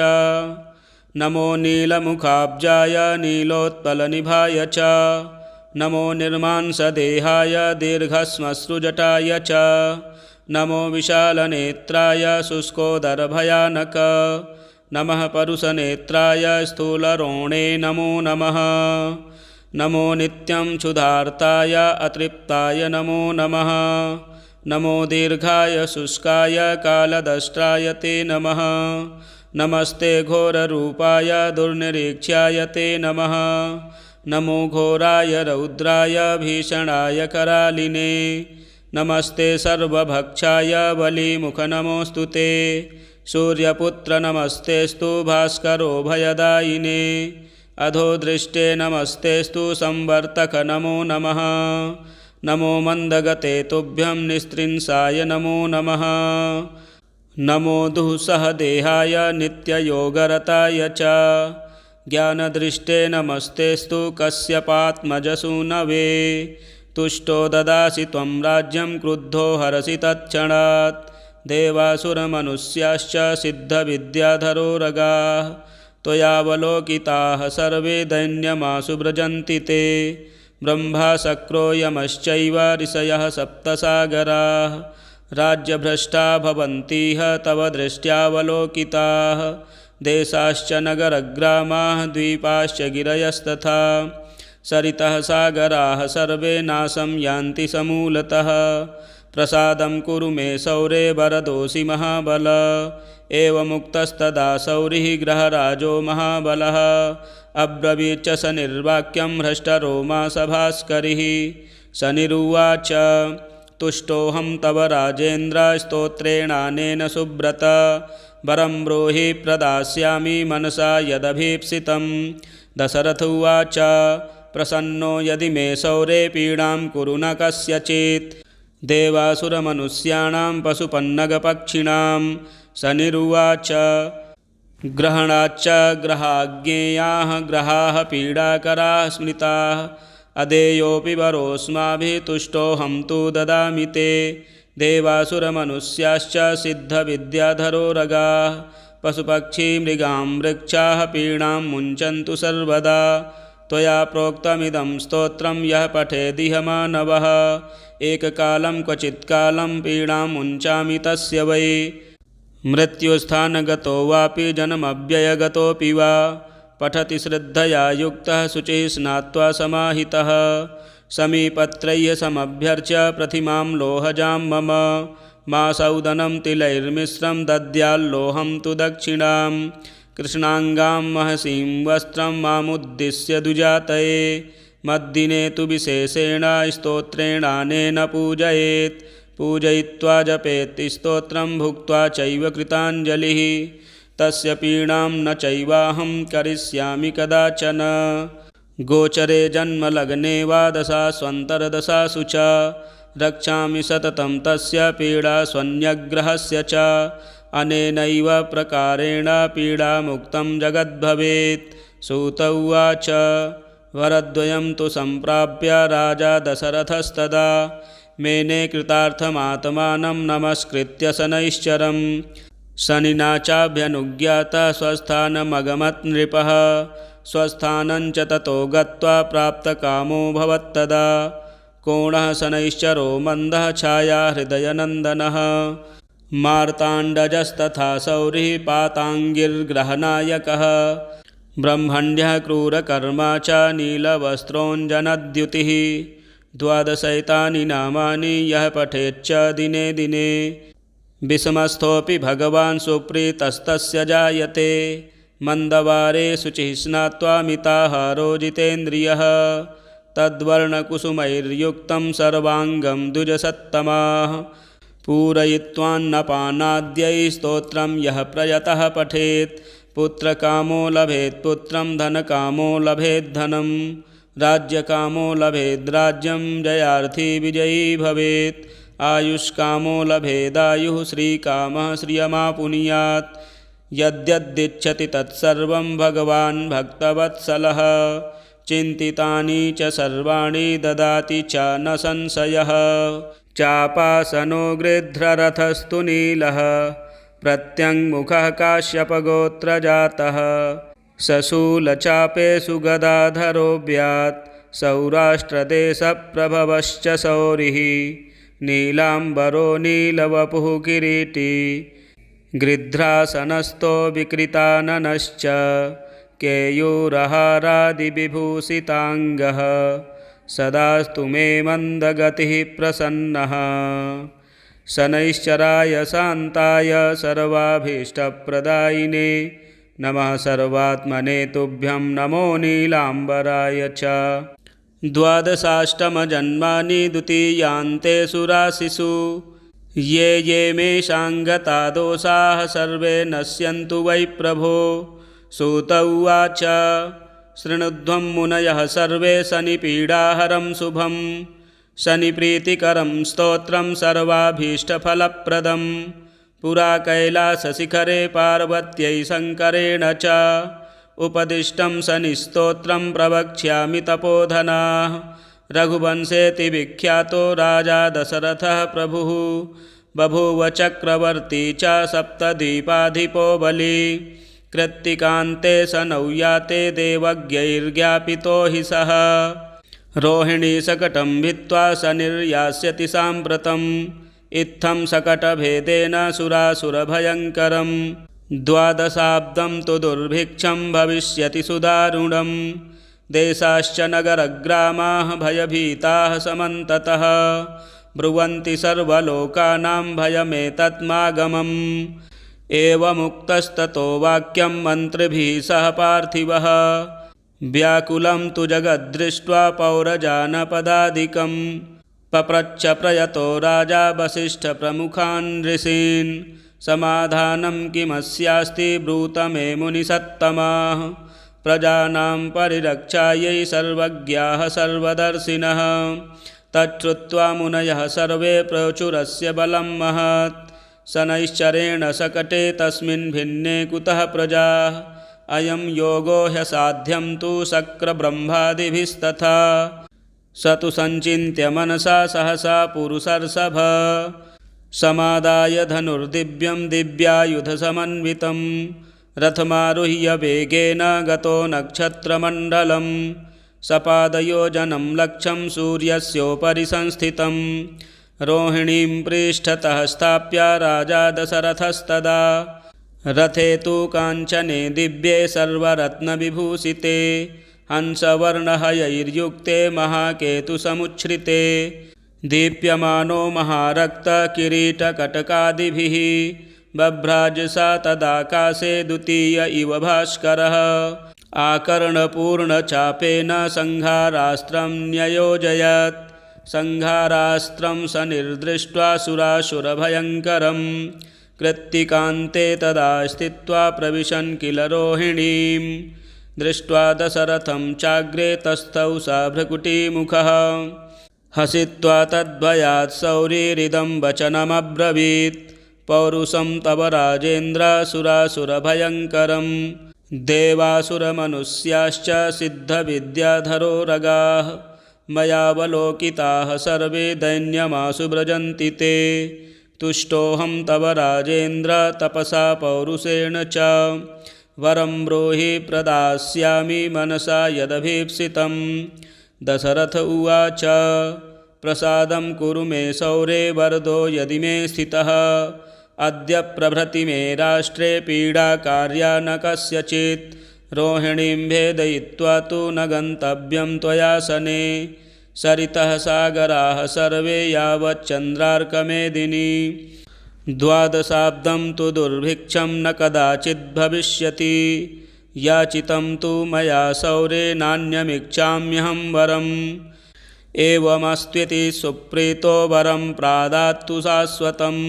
[SPEAKER 1] नमो नीलमुखाब्जाय नीलोत्पलनिभाय च नमो निर्मांसदेहाय दीर्घश्मश्रुजटाय च नमो विशालनेत्राय शुष्कोदरभयानक नमः परुषनेत्राय स्थूलरोणे नमो नमः। नमो नित्यं क्षुधार्ताय अतृप्ताय नमो नमः। नमो दीर्घाय शुष्काय कालदष्ट्राय ते नमः। नमस्ते घोररूपाय दुर्निरीक्ष्याय ते नमः। नमो घोराय रौद्राय भीषणाय करालिने नमस्ते सर्वभक्षाय बलिमुख नमोऽस्तु ते। सूर्यपुत्र नमस्तेस्तु भास्करो भयदायिने अधोदृष्टे नमस्तेस्तु संवर्तक नमो नमः। नमो मन्दगते तुभ्यं निस्त्रिंसाय नमो नमः। नमो दुःसहदेहाय नित्ययोगरताय च ज्ञानदृष्टे नमस्तेस्तु कश्यपात्मजसूनवे तुष्टो ददासि त्वं राज्यं क्रुद्धो हरसि तत्क्षणात् देवासुरमनुष्याश्च सिद्धविद्याधरो रगाः त्वयावलोकिताः सर्वे दैन्यमाशु व्रजन्ति ते ब्रह्मा शक्रो यमश्चैव ऋषयः सप्तसागराः राज्यभ्रष्टा भवन्तीह तव दृष्ट्यावलोकिताः देशाश्च नगरग्रामाः द्वीपाश्च गिरयस्तथा सरितः सागराः सर्वे नाशं यान्ति समूलतः प्रसादं कुरु मे सौरे वरदोऽसि महाबल एवमुक्तस्तदा सौरिः ग्रहराजो महाबलः अब्रवीच्च शनिर्वाक्यं हृष्टरोमा स भास्करिः शनिरुवाच तुष्टोऽहं तव राजेन्द्र स्तोत्रेणानेन सुव्रत वरं ब्रूहि प्रदास्यामि मनसा यदभीप्सितं। दशरथ उवाच प्रसन्नो यदि मे सौरे पीडां कुरु न कस्यचित् देवासुरमनुष्याणां पशुपन्नगपक्षिणां। शनिरुवाच ग्रहणाच्च ग्रहाज्ञेयाः ग्रहाः पीडाकराः स्मृताः अदेयोऽपि वरोऽस्माभिः तुष्टोऽहं तु ददामि ते देवासुरमनुष्याश्च सिद्धविद्याधरो रगाः पशुपक्षिमृगां वृक्षाः पीडां मुञ्चन्तु सर्वदा त्वया प्रोक्तमिदं स्तोत्रं यः पठेदिह मानवः एककालं क्वचित्कालं पीडां मुञ्चामि तस्य वै मृत्युस्थानगतो वापि जन्मव्ययगतोऽपि वा पठति श्रद्धया युक्तः शुचिः स्नात्वा समाहितः समीपत्रय्य समभ्यर्च्य प्रतिमां लोहजां मम मासौदनं तिलैर्मिश्रं दद्याल्लोहं तु दक्षिणां कृष्णाङ्गां महसीं वस्त्रं मामुद्दिश्य दुजातये मद्दिने तु विशेषेण स्तोत्रेणानेन पूजयेत् पूजयित्वा जपेत् स्तोत्रं भुक्त्वा चैव कृताञ्जलिः तस्य पीडां न चैवाहं करिष्यामि कदाचन। गोचरे जन्मलग्ने वा दशास्वन्तरदशासु च रक्षामि सततं तस्य पीडा स्वन्यग्रहस्य च अनेनैव प्रकारेण पीडामुक्तं जगद्भवेत्। सूत उवाच वरद्वयं तु सम्प्राप्य राजा दशरथस्तदा मेने कृतार्थमात्मानं नमस्कृत्य शनैश्चरम् शनिना चाभ्यनुज्ञातः स्वस्थानमगमत् नृपः स्वस्थानं च ततो गत्वा प्राप्तकामो भवत्तदा कोणः शनैश्चरो मन्दः छाया हृदयनन्दनः मार्ताण्डजस्तथा सौरिः पाताङ्गिर्ग्रहनायकः ब्रह्मण्यः क्रूरकर्मा च नीलवस्त्रोञ्जनद्युतिः द्वादशैतानि नामानि यः पठेच्च दिने दिने विषमस्थोऽपि भगवान् सुप्रीतस्तस्य जायते मन्दवारे शुचिः स्नात्वा मिताहारो जितेन्द्रियः तद्वर्णकुसुमैर्युक्तं सर्वाङ्गं द्विजसत्तमाः पूरयित्वान्नपानाद्यै स्तोत्रं यः प्रयतः पठेत् पुत्रकामो लभेत् पुत्रं धनकामो लभेत् धनं राज्यकामो लभेद् राज्यं जयार्थी विजयी भवेत् आयुष्कामो लभेदायुः श्रीकामः श्रियमापुनुयात् यद्यदिच्छति तत्सर्वं भगवान् भक्तवत्सलः चिन्तितानि च सर्वाणि ददाति च न संशयः चापासनो गृध्ररथस्तु नीलः प्रत्यङ्मुखः काश्यपगोत्रजातः सशूलचापेषु गदाधरोऽभ्यात् सौराष्ट्रदेशप्रभवश्च शौरिः नीलाम्बरो नीलवपुः किरीटी गृध्रासनस्थो विकृताननश्च केयूरहारादिविभूषिताङ्गः सदास्तु मे मन्दगतिः प्रसन्नः शनैश्चराय शान्ताय सर्वाभीष्टप्रदायिने नमः सर्वात्मने तुभ्यं नमो नीलाम्बराय च द्वादशाष्टमजन्मानि द्वितीयान्तेषु राशिषु ये ये मेषां गता दोषाः सर्वे नश्यन्तु वै प्रभो सूत उवाच शृणुध्वं मुनयः सर्वे शनिपीडाहरं शुभं शनिप्रीतिकरं स्तोत्रं सर्वाभीष्टफलप्रदं पुरा कैलासशिखरे पार्वत्यै शङ्करेण च उपदिष्टं शनिस्तोत्रं प्रवक्ष्यामि तपोधनाः रघुवंशेति विख्यातो राजा दशरथः प्रभुः बभूव चक्रवर्ती च सप्तद्वीपाधिपो बली कृत्तिकान्ते शनौ याते देवज्ञैर्ज्ञापितो हि सः रोहिणीशकटं भित्त्वा शनिर्यास्यति साम्प्रतम् इत्थं शकटभेदेन सुरासुरभयङ्करं द्वादशाब्दं तु दुर्भिक्षं भविष्यति सुदारुणं देशाश्च नगरग्रामाः भयभीताः समन्ततः ब्रुवन्ति सर्वलोकानां भयमेतत्मागमम् एवमुक्तस्ततो वाक्यं मन्त्रिभिः सह पार्थिवः व्याकुलं तु जगद्दृष्ट्वा पौरजानपदादिकं पप्रच्छ प्रयतो राजा वसिष्ठप्रमुखान् ऋषीन् समाधानं किमस्यास्ति ब्रूत मे मुनिसत्तमाः प्रजानां परिरक्षायै सर्वज्ञाः सर्वदर्शिनः तच्छ्रुत्वा मुनयः सर्वे प्रचुरस्य बलं महत् शनैश्चरेण शकटे तस्मिन् भिन्ने कुतः प्रजाः अयं योगो ह्यसाध्यं तु शक्रब्रह्मादिभिस्तथा स तु सञ्चिन्त्य मनसा सहसा पुरुषर्षभ समादाय धनुर्दिव्यं दिव्यायुधसमन्वितं रथमारुह्य वेगेन गतो नक्षत्रमण्डलं सपादयोजनं लक्ष्यं सूर्यस्योपरि संस्थितं रोहिणीं पृष्ठतः स्थाप्य राजा दशरथस्तदा रथे तु काञ्चने दिव्ये सर्वरत्नविभूषिते हंसवर्णहयैर्युक्ते महाकेतुसमुच्छ्रिते दीप्यमानो महारक्तकिरीटकटकादिभिः बभ्राजसा तदाकाशे द्वितीय इव भास्करः आकर्णपूर्णचापेन संहारास्त्रं न्ययोजयत् संहारास्त्रं सनिर्दृष्ट्वा सुरासुरभयङ्करं कृत्तिकान्ते तदा स्थित्वा प्रविशन् किल रोहिणीं दृष्ट्वा दशरथं चाग्रे तस्थौ सा भ्रकुटीमुखः हसित्वा तद्भयात् शौरिरिदं वचनमब्रवीत् पौरुषं तव राजेन्द्र सुरासुरभयङ्करं देवासुरमनुष्याश्च सिद्धविद्याधरो रगाः मयावलोकिताः सर्वे दैन्यमाशु व्रजन्ति ते तुष्टोऽहं तव राजेन्द्र तपसा पौरुषेण च वरं ब्रूहि प्रदास्यामि मनसा यदभीप्सितं दशरथ उवाच प्रसादं कुरु मे सौरे वरदो यदि मे स्थितः अद्य प्रभृति मे राष्ट्रे पीडा कार्या न कस्यचित् रोहिणीं भेदयित्वा तु न गन्तव्यं त्वया शने सरितः सागराः सर्वे यावच्चन्द्रार्कमेदिनी द्वादशाब्दं तु दुर्भिक्षं न कदाचिद्भविष्यति याचितं तु मया सौरे नान्यमिच्छाम्यहं वरम् एवमस्त्विति सुप्रीतो वरं प्रादात्तु शाश्वतम्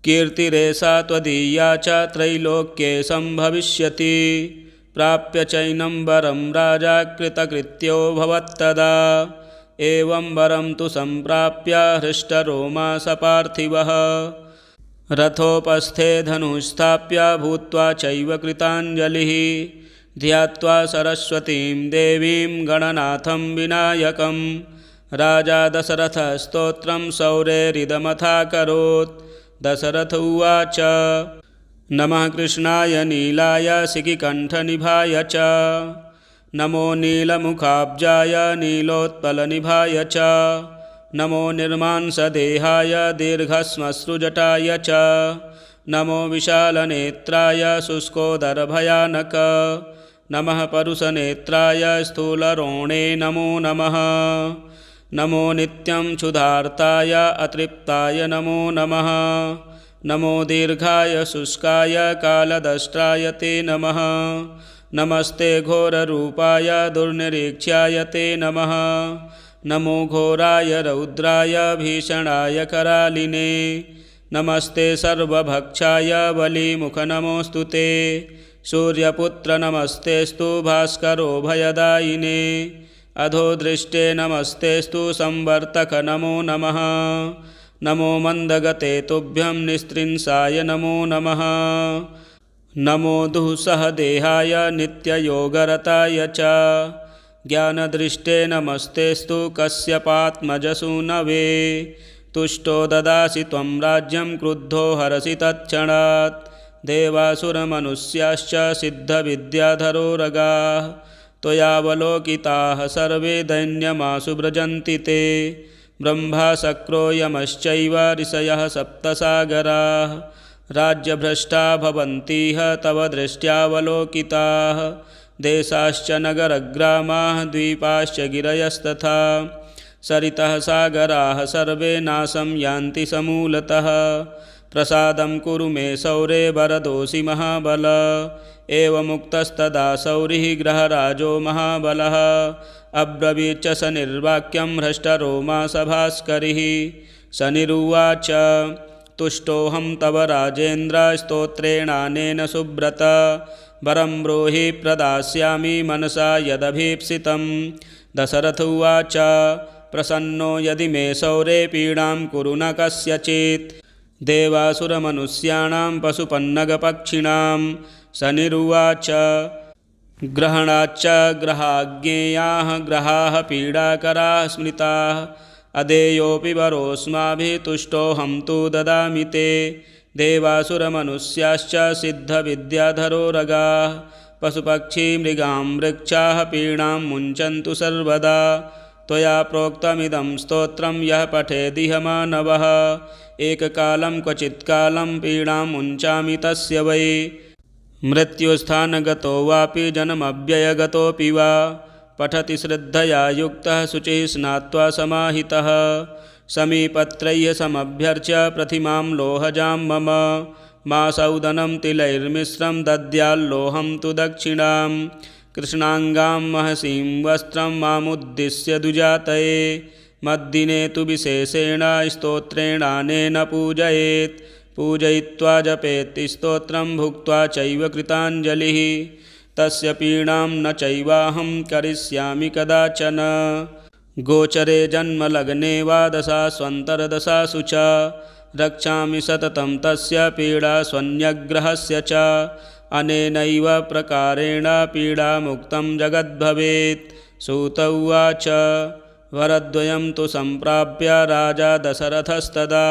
[SPEAKER 1] कीर्तिरेषा त्वदीया च त्रैलोक्ये सम्भविष्यति प्राप्य चैनं वरं राजा कृतकृत्यो भवत्तदा एवं वरं तु सम्प्राप्य हृष्टरोमा स पार्थिवः रथोपस्थे धनुस्थाप्य भूत्वा चैव कृताञ्जलिः ध्यात्वा सरस्वतीं देवीं गणनाथं विनायकं राजा दशरथस्तोत्रं सौरेरिदमथाकरोत् दशरथ उवाच नमः कृष्णाय नीलाय शिखिकण्ठनिभाय च नमो नीलमुखाब्जाय नीलोत्पलनिभाय च नमो निर्मांसदेहाय दीर्घश्मश्रुजटाय च नमो विशालनेत्राय शुष्कोदरभयानक नमः परुषनेत्राय स्थूलरोणे नमो नमः नमो नित्यं क्षुधार्ताय अतृप्ताय नमो नमः नमो दीर्घाय शुष्काय कालदष्ट्राय ते नमः नमस्ते घोररूपाय दुर्निरीक्ष्याय ते नमः नमो घोराय रौद्राय भीषणाय करालिने नमस्ते सर्वभक्षाय बलिमुख नमोऽस्तु ते सूर्यपुत्र नमस्तेस्तु भास्करो भयदायिने अधोदृष्टे नमस्तेस्तु संवर्तक नमो नमः नमो मन्दगते तुभ्यं निस्त्रिंसाय नमो नमः नमो दुःसहदेहाय नित्ययोगरताय च ज्ञानदृष्टे नमस्तेस्तु कश्यपात्मजसूनवे तुष्टो ददासि त्वं राज्यं क्रुद्धो हरसि तत्क्षणात् देवासुरमनुष्याश्च सिद्धविद्याधरोरगाः त्वयावलोकिताः सर्वे दैन्यमाशु व्रजन्ति ते ब्रह्मा शक्रो यमश्चैव ऋषयः सप्तसागराः राज्यभ्रष्टा भवन्तीह तव दृष्ट्यावलोकिताः देशाश्च नगरग्रामाः द्वीपाश्च गिरयस्तथा सरितः सागराः सर्वे नाशं यान्ति समूलतः प्रसादं कुरु मे सौरे वरदोषि महाबल एवमुक्तस्तदा सौरिः गृहराजो महाबलः अब्रवीच्च शनिर्वाक्यं हृष्टरोमा सभास्करिः शनिरुवाच तुष्टोऽहं तव राजेन्द्र स्तोत्रेणानेन सुब्रत वरं ब्रूहि प्रदास्यामि मनसा यदभीप्सितं दशरथ उवाच प्रसन्नो यदि मे सौरे पीडां कुरु न कस्यचित् देवासुरमनुष्याणां पशुपन्नगपक्षिणां शनिरुवाच ग्रहणाच्च ग्रहाज्ञेयाः ग्रहाः पीडाकराः स्मृताः अदेयोऽपि वरोऽस्माभिः तुष्टोऽहं तु ददामि ते देवासुरमनुष्याश्च सिद्धविद्याधरोरगाः पशुपक्षिमृगां वृक्षाः पीडां मुञ्चन्तु सर्वदा त्वया प्रोक्तमिदं स्तोत्रं यः पठेदिह मानवः एककालं क्वचित्कालं पीडां मुञ्चामि तस्य वै मृत्युस्थानगतो वापि जन्मव्ययगतोऽपि वा पठति श्रद्धया युक्तः शुचिः स्नात्वा समाहितः समीपत्रय्य समभ्यर्च्य प्रतिमां लोहजां मम मासौदनं तिलैर्मिश्रं दद्याल्लोहं तु दक्षिणां कृष्णाङ्गां महसीं वस्त्रं मामुद्दिश्य दुजातये मद्दिने तु विशेषेण स्तोत्रेणानेन पूजयेत् पूजयित्वा जपेत् स्तोत्रं भुक्त्वा चैव कृताञ्जलिः तस्य पीडां न चैवाहं करिष्यामि कदाचन गोचरे जन्मलग्ने वा दशास्वन्तरदशासु च रक्षामि सततं तस्य पीडा स्वन्यग्रहस्य च अनेनैव प्रकारेण पीडामुक्तं जगद्भवेत् सूत उवाच वरद्वयं तु सम्प्राप्य राजा दशरथस्तदा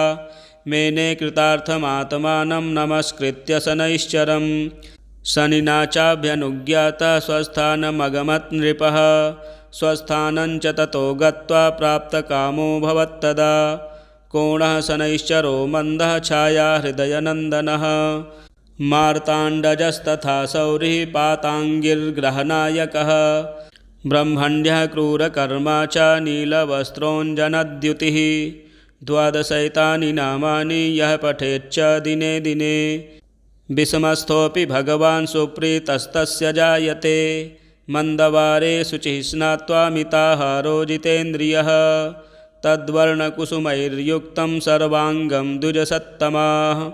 [SPEAKER 1] मेने कृतार्थमात्मानं नमस्कृत्य शनैश्चरं शनिना चाभ्यनुज्ञातः स्वस्थानमगमत् नृपः स्वस्थानं च ततो गत्वा प्राप्तकामो भवत्तदा कोणः शनैश्चरो मन्दः छाया हृदयनन्दनः मार्ताण्डजस्तथा सौरिः पाताङ्गिर्ग्रहनायकः ब्रह्मण्यः क्रूरकर्मा च नीलवस्त्रोञ्जनद्युतिः द्वादशैतानि नामानि यः पठेच्च दिने दिने विषमस्थोऽपि भगवान् सुप्रीतस्तस्य जायते मंदवारे शुचिः स्नात्वा मिताहारो जितेन्द्रियः तद्वर्णकुसुमैर्युक्तं सर्वाङ्गं द्विजसत्तमाः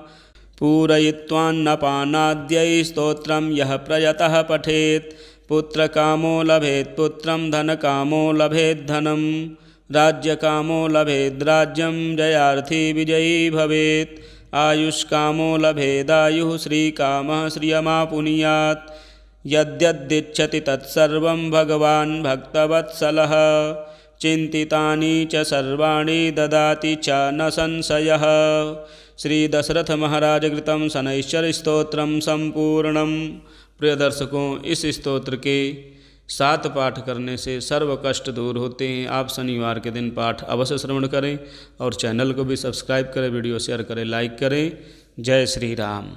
[SPEAKER 1] पूरयित्वान्नपानाद्यै स्तोत्रं यः प्रयतः पठेत् पुत्रकामो लभेत् पुत्रं धनकामो लभेत् धनं राज्यकामो लभेद् राज्यं जयार्थी विजयी भवेत् आयुष्कामो लभेदायुः श्रीकामः श्रियमापुनीयात् यद्यदिच्छति तत्सर्वं भगवान् भक्तवत्सलः चिन्तितानि च सर्वाणि ददाति च न संशयः। श्री दशरथ महाराज कृतं शनैश्चर स्तोत्रम संपूर्णम। प्रिय दर्शकों, इस स्तोत्र के 7 पाठ करने से सर्व कष्ट दूर होते हैं। आप शनिवार के दिन पाठ अवश्य श्रवण करें और चैनल को भी सब्सक्राइब करें, वीडियो शेयर करें, लाइक करें। जय श्री राम।